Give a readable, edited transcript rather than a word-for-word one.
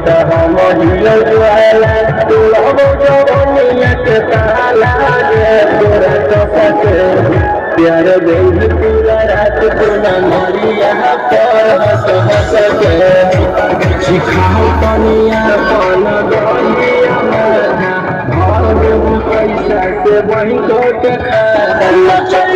तो हम हिलो वाला तू अब जवानिया के ताला गे तोरा तो सके प्यार दिल पूरा रात तूना मरिया पर हंस हंस के सिखाओ तनिया पन गलिया में घर में पैसा से वही तो के खा